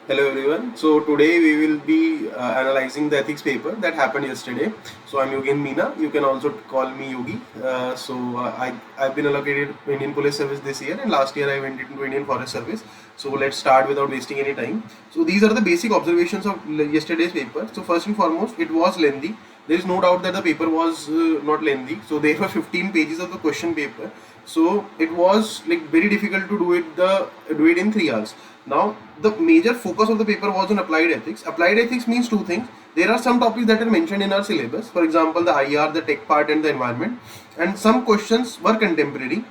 Hello everyone. So today we will be analyzing the ethics paper that happened yesterday. So I'm Yogen Meena. You can also call me Yogi. I've been allocated Indian Police Service this year, and last year I went into Indian Forest Service. So let's start without wasting any time. So these are the basic observations of yesterday's paper. So first and foremost, it was lengthy. There is no doubt that the paper was not lengthy. So there were 15 pages of the question paper. So it was like very difficult to do it in 3 hours. Now the major focus of the paper was on applied ethics. Applied ethics means two things. There are some topics that are mentioned in our syllabus, for example the IR, the tech part and the environment, and some questions were contemporary.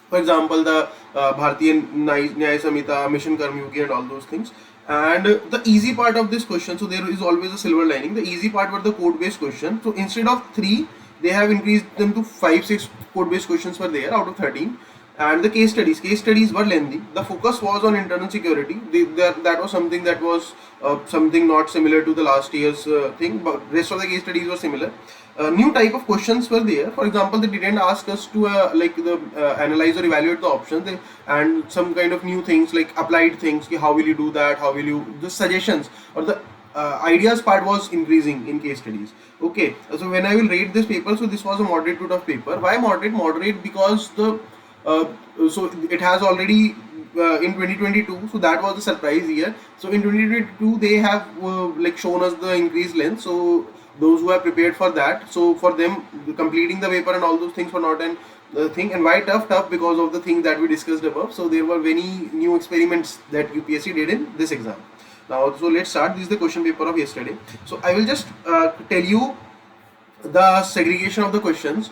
For example, the Bharatiya Nyaya Samhita, Mission Karmyogi and all those things. And the easy part of this question, so there is always a silver lining. The easy part were the code-based question. So instead of 3, they have increased them to 5, 6 code-based questions were there out of 13. And the case studies were lengthy. The focus was on internal security. That was something that was something not similar to the last year's thing, but rest of the case studies were similar. New type of questions were there. For example, they didn't ask us to analyze or evaluate the options, and some kind of new things like applied things. How will you do that? How will you the suggestions or the ideas part was increasing in case studies. Okay, so when I will rate this paper, so this was a moderate to tough paper. Why moderate? Moderate because the uh, so it has already in 2022, so that was the surprise year. So in 2022 they have shown us the increased length. So those who are prepared for that, so for them completing the paper and all those things were not an thing. And why tough because of the thing that we discussed above. So there were many new experiments that UPSC did in this exam. Now, so let's start. This is the question paper of yesterday. So I will just tell you the segregation of the questions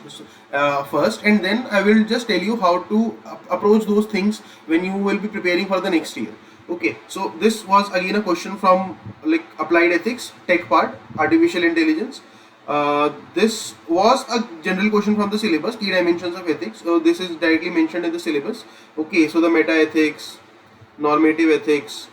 first, and then I will just tell you how to approach those things when you will be preparing for the next year. Okay, so this was again a question from like applied ethics, tech part, artificial intelligence. This was a general question from the syllabus, key dimensions of ethics. So this is directly mentioned in the syllabus. Okay, so the meta ethics, normative ethics,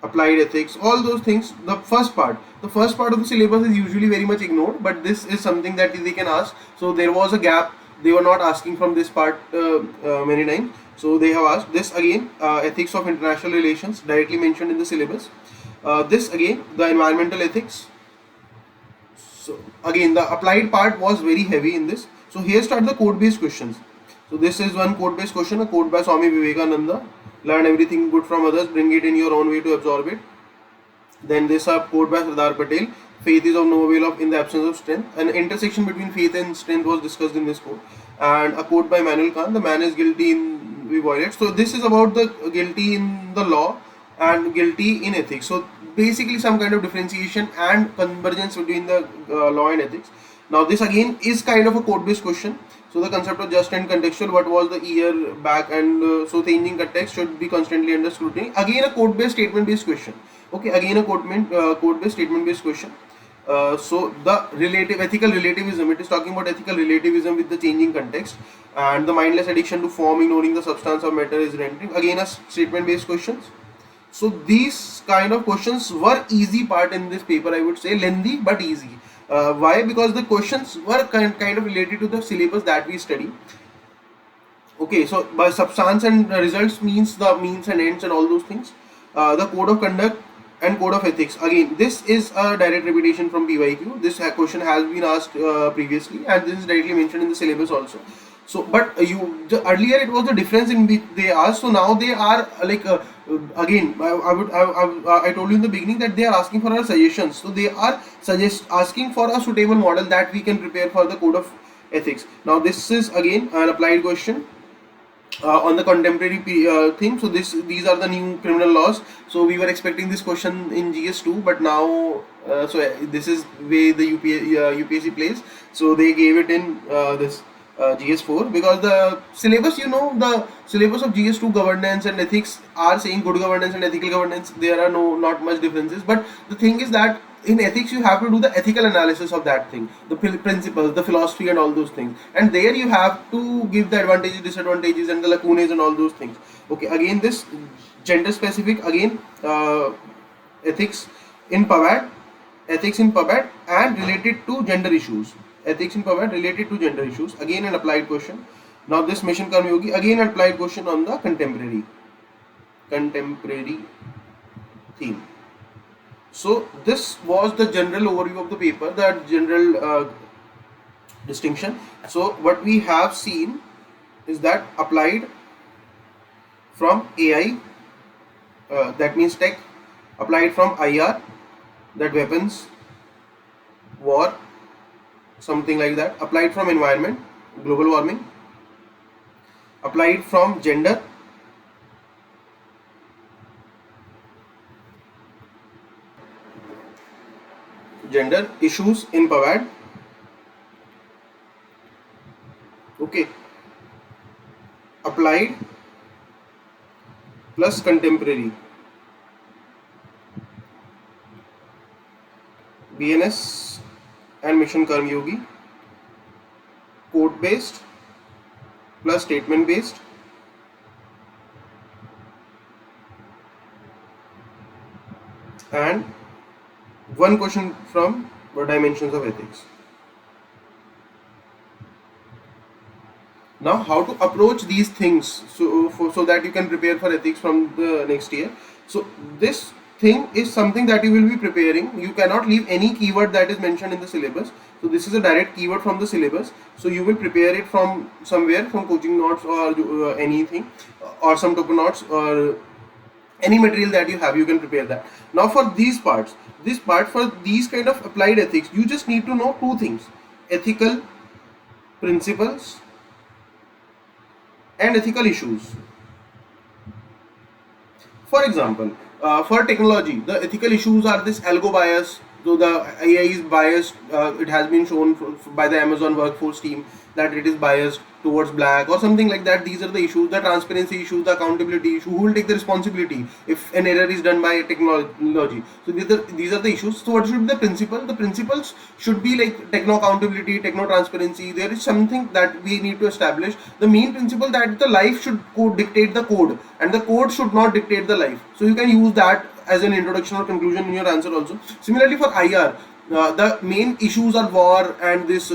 applied ethics, all those things. The first part of the syllabus is usually very much ignored, but this is something that they can ask. So there was a gap. They were not asking from this part many times. So they have asked this again, ethics of international relations, directly mentioned in the syllabus. This again, the environmental ethics. So again, the applied part was very heavy in this. So here start the code-based questions. So this is one code-based question, a quote by Swami Vivekananda. Learn everything good from others, bring it in your own way to absorb it. Then this a quote by Sardar Patel. Faith is of no avail of in the absence of strength. An intersection between faith and strength was discussed in this quote. And a quote by Manuel Kant. The man is guilty in we violate. So this is about the guilty in the law and guilty in ethics. So basically some kind of differentiation and convergence between the law and ethics. Now this again is kind of a code-based question. So the concept of just and contextual, what was the year back, and so changing context should be constantly under scrutiny. Again a code-based statement-based question. Okay, again a code-based statement-based question. So the relative ethical relativism, it is talking about ethical relativism with the changing context, and the mindless addiction to form, ignoring the substance of matter is rendering. Again a statement-based questions. So these kind of questions were easy part in this paper, I would say, lengthy but easy. Why? Because the questions were kind of related to the syllabus that we study. Okay, so by substance and results means the means and ends and all those things. The code of conduct and code of ethics. Again, this is a direct repetition from PYQ. This question has been asked previously, and this is directly mentioned in the syllabus also. So, but earlier it was the difference in which they asked. So now they are again. I told you in the beginning that they are asking for our suggestions. So they are asking for a suitable model that we can prepare for the code of ethics. Now this is again an applied question on the contemporary thing. So these are the new criminal laws. So we were expecting this question in GS2, but now this is way the UPSC plays. So they gave it in this GS4, because the syllabus, the syllabus of GS2 governance and ethics are saying good governance and ethical governance. There are not much differences, but the thing is that in ethics you have to do the ethical analysis of that thing, the principles, the philosophy and all those things, and there you have to give the advantages, disadvantages and the lacunae and all those things. Okay, again this gender specific, again ethics in PubAd, ethics in PubAd and related to gender issues, ethics in PubAd related to gender issues, again an applied question. Now this Mission Karmyogi, again an applied question on the contemporary theme. So this was the general overview of the paper, that general distinction. So what we have seen is that applied from AI, that means tech, applied from IR, that weapons, war, something like that, applied from environment, global warming, applied from gender, gender issues in PAVAD, okay, applied plus contemporary, BNS and Mission Karmyogi, code based plus statement based, and one question from dimensions of ethics. Now, how to approach these things so that you can prepare for ethics from the next year. So this thing is something that you will be preparing. You cannot leave any keyword that is mentioned in the syllabus. So this is a direct keyword from the syllabus. So you will prepare it from somewhere, from coaching notes or anything, or some token notes, or any material that you have, you can prepare that. Now for these parts, for these kind of applied ethics, you just need to know two things: ethical principles and ethical issues. For example, for technology, the ethical issues are this algo bias. So the AI is biased. It has been shown by the Amazon workforce team that it is biased towards black or something like that. These are the issues: the transparency issues, the accountability issue. Who will take the responsibility if an error is done by technology? So these are the issues. So what should be the principle? The principles should be like techno accountability, techno transparency. There is something that we need to establish. The main principle that the life should dictate the code, and the code should not dictate the life. So you can use that as an introduction or conclusion in your answer also. Similarly for IR, the main issues are war and this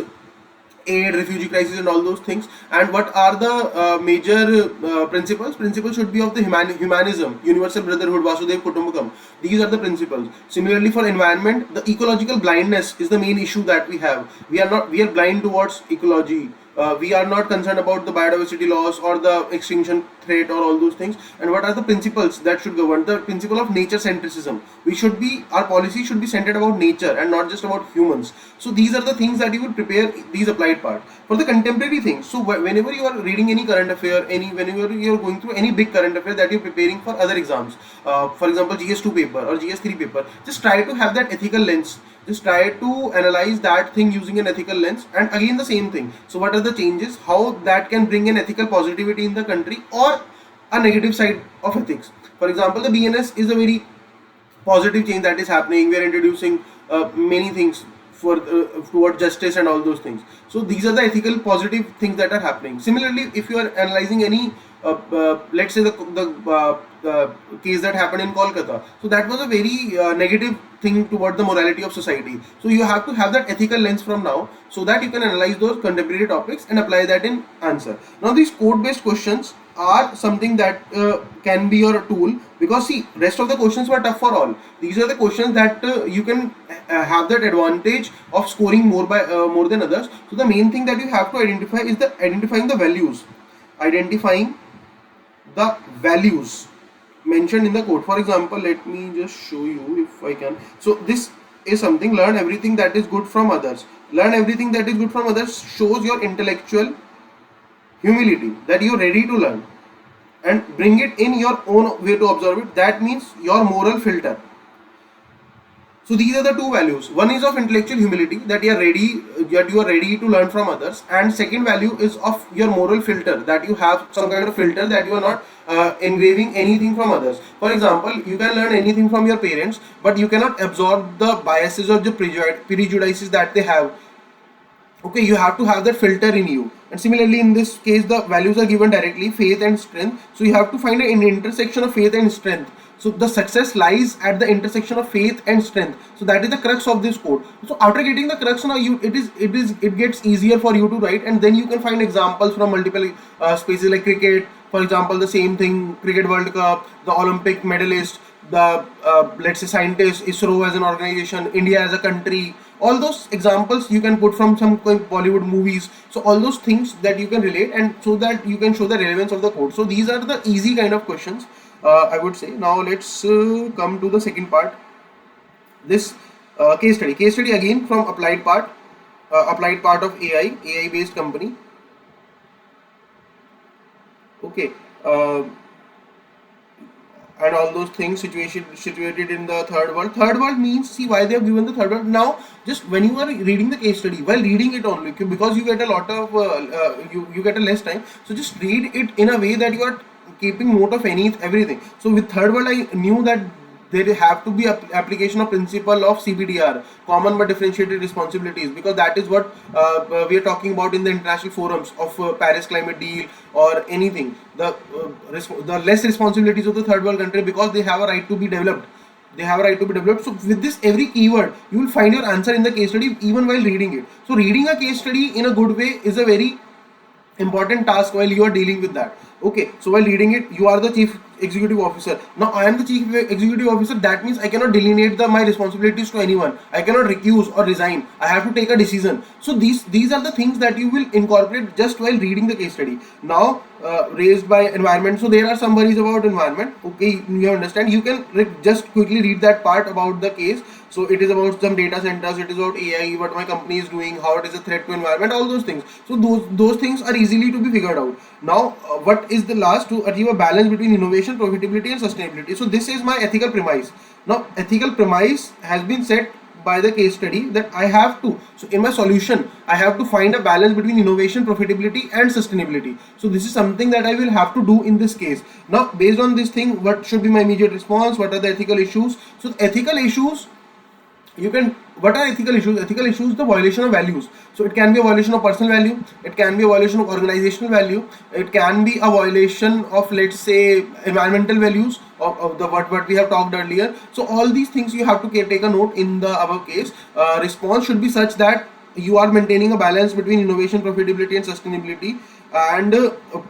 aid, refugee crisis, and all those things. And what are the major principles? Principles should be of the humanism, universal brotherhood, Vasudev Kutumbakam. These are the principles. Similarly for environment, the ecological blindness is the main issue that we have. We are blind towards ecology. We are not concerned about the biodiversity loss or the extinction threat or all those things. And what are the principles that should govern? The principle of nature centricism. Our policy should be centered about nature and not just about humans. So these are the things that you will prepare these applied part. For the contemporary things, so whenever you are reading any current affair, whenever you are going through any big current affair that you are preparing for other exams, for example GS2 paper or GS3 paper, just try to have that ethical lens. Just try to analyze that thing using an ethical lens. And again the same thing. So what are the changes? How that can bring an ethical positivity in the country, or a negative side of ethics. For example, the BNS is a very positive change that is happening. We are introducing many things for toward justice and all those things. So these are the ethical positive things that are happening. Similarly, if you are analyzing any let's say the case that happened in Kolkata, so that was a very negative thing toward the morality of society. So you have to have that ethical lens from now, so that you can analyze those contemporary topics and apply that in answer. Now these code based questions are something that can be your tool, because see, rest of the questions were tough for all. These are the questions that you can have that advantage of scoring more than others. So the main thing that you have to identify is identifying the values mentioned in the code. For example, let me just show you if I can. So this is something: learn everything that is good from others. Learn everything that is good from others shows your intellectual humility, that you are ready to learn and bring it in your own way to observe it. That means your moral filter. So these are the two values. One is of intellectual humility, that you are ready to learn from others, and second value is of your moral filter, that you have some kind of filter, that you are not engraving anything from others. For example, you can learn anything from your parents, but you cannot absorb the biases or the prejudices that they have. Okay, you have to have that filter in you. And similarly, in this case, the values are given directly: faith and strength. So you have to find an intersection of faith and strength. So the success lies at the intersection of faith and strength. So that is the crux of this code. So after getting the crux, now it gets easier for you to write, and then you can find examples from multiple spaces like cricket. For example, the same thing: Cricket World Cup, the Olympic medalist, the let's say scientists, ISRO as an organization, India as a country, all those examples you can put from some Bollywood movies. So all those things that you can relate, and so that you can show the relevance of the code. So these are the easy kind of questions, I would say. Now let's come to the second part. This case study again from applied part of AI based company. Okay. And all those things situated in the third world means, see why they have given the third world. Now just when you are reading the case study, while reading it only, because you get a lot of you get a less time, so just read it in a way that you are keeping note of everything. So with third world, I knew that there have to be application of principle of CBDR, common but differentiated responsibilities, because that is what we are talking about in the international forums of Paris climate deal or anything. The less responsibilities of the third world country, because they have a right to be developed. They have a right to be developed. So with this every keyword, you will find your answer in the case study even while reading it. So reading a case study in a good way is a very important task while you are dealing with that. Okay, so while reading it, you are the chief executive officer. Now I am the chief executive officer. That means I cannot delineate my responsibilities to anyone. I cannot recuse or resign. I have to take a decision. So these are the things that you will incorporate just while reading the case study. Now raised by environment. So there are some worries about environment. Okay, you understand. You can just quickly read that part about the case. So it is about some data centers, it is about AI, what my company is doing, how it is a threat to environment, all those things. So those things are easily to be figured out. Now what is the last? To achieve a balance between innovation, profitability and sustainability. So this is my ethical premise. Now ethical premise has been set by the case study, that I have to, so in my solution I have to find a balance between innovation, profitability and sustainability. So this is something that I will have to do in this case. Now based on this thing, what should be my immediate response, what are the ethical issues? So ethical issues, you can, what are ethical issues? Ethical issues, the violation of values. So it can be a violation of personal value, it can be a violation of organizational value, it can be a violation of, let's say, environmental values of the what we have talked earlier. So all these things you have to take a note in the above case. Response should be such that you are maintaining a balance between innovation, profitability and sustainability, and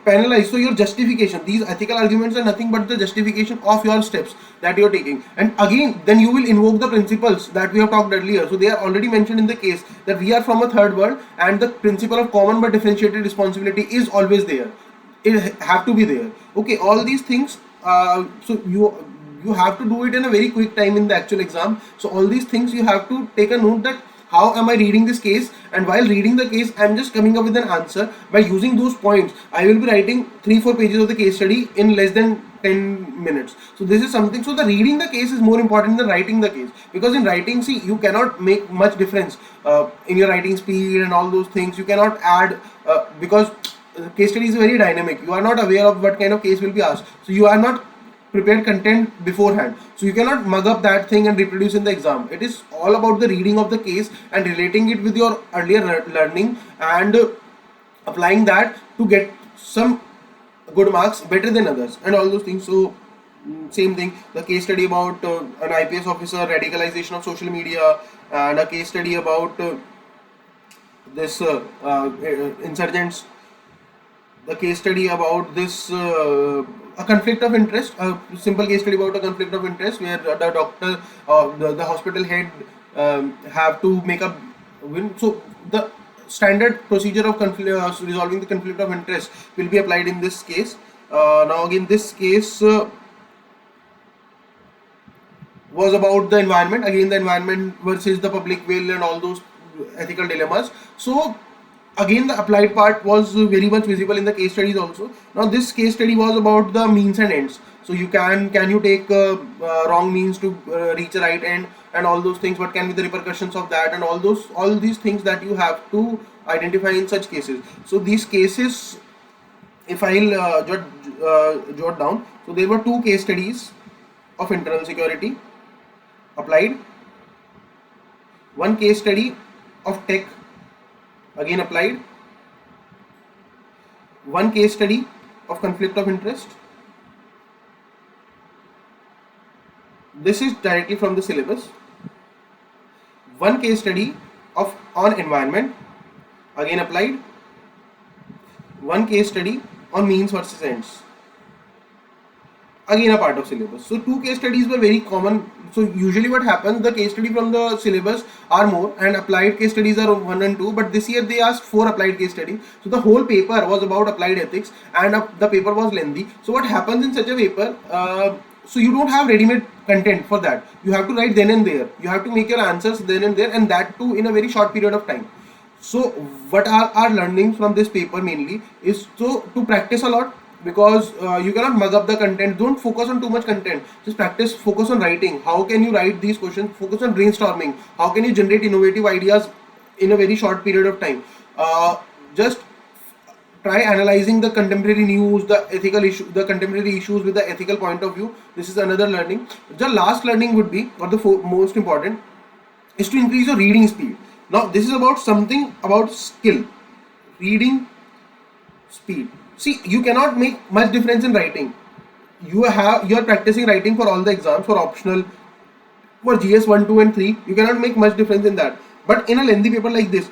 penalize. So your justification, these ethical arguments are nothing but the justification of your steps that you are taking. And again, then you will invoke the principles that we have talked earlier. So they are already mentioned in the case, that we are from a third world, and the principle of common but differentiated responsibility is always there. It have to be there. Okay, all these things, so you have to do it in a very quick time in the actual exam. So all these things you have to take a note, that how am I reading this case, and while reading the case I'm just coming up with an answer. By using those points, I will be writing 3-4 pages of the case study in less than 10 minutes. So this is something. So the reading the case is more important than writing the case, because in writing, see, you cannot make much difference in your writing speed and all those things. You cannot add because case study is very dynamic. You are not aware of what kind of case will be asked, so you are not prepared content beforehand, so you cannot mug up that thing and reproduce in the exam. It is all about the reading of the case and relating it with your earlier learning, and applying that to get some good marks better than others and all those things. So same thing, the case study about an IPS officer, radicalization of social media, and a case study about this insurgents, the case study about this a conflict of interest, a simple case study about a conflict of interest, where the doctor, the hospital head have to make a win. So the standard procedure of resolving the conflict of interest will be applied in this case. Now again, this case was about the environment, again the environment versus the public will and all those ethical dilemmas. So again, the applied part was very much visible in the case studies also. Now this case study was about the means and ends. So you can you take wrong means to reach a right end, and all those things, what can be the repercussions of that, and all these things that you have to identify in such cases. So these cases, if I'll jot down, so there were 2 case studies of internal security applied, 1 case study of tech, again applied, 1 case study of conflict of interest. This is directly from the syllabus. 1 case study of on environment, again applied, 1 case study on means versus ends. again a part of syllabus. So two case studies were very common. So usually what happens, the case study from the syllabus are more and applied case studies are 1 and 2, but this year they asked 4 applied case studies. So the whole paper was about applied ethics, and the paper was lengthy. So what happens in such a paper, so you don't have ready-made content for that. You have to write then and there. You have to make your answers then and there, and that too in a very short period of time. So what are our learnings from this paper mainly is to practice a lot, because you cannot mug up the content. Don't focus on too much content, just practice, focus on writing. How can you write these questions? Focus on brainstorming. How can you generate innovative ideas in a very short period of time? Just try analyzing the contemporary news, the ethical issue, the contemporary issues with the ethical point of view. This is another learning. The last learning would be, or the most important, is to increase your reading speed. Now this is about something about skill, reading speed. See, you cannot make much difference in writing. You are practicing writing for all the exams, for optional, for GS 1, 2 and 3. You cannot make much difference in that. But in a lengthy paper like this,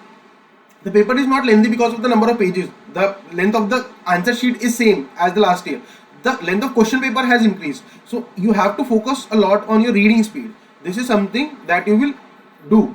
the paper is not lengthy because of the number of pages. The length of the answer sheet is same as the last year. The length of question paper has increased. So you have to focus a lot on your reading speed. This is something that you will do.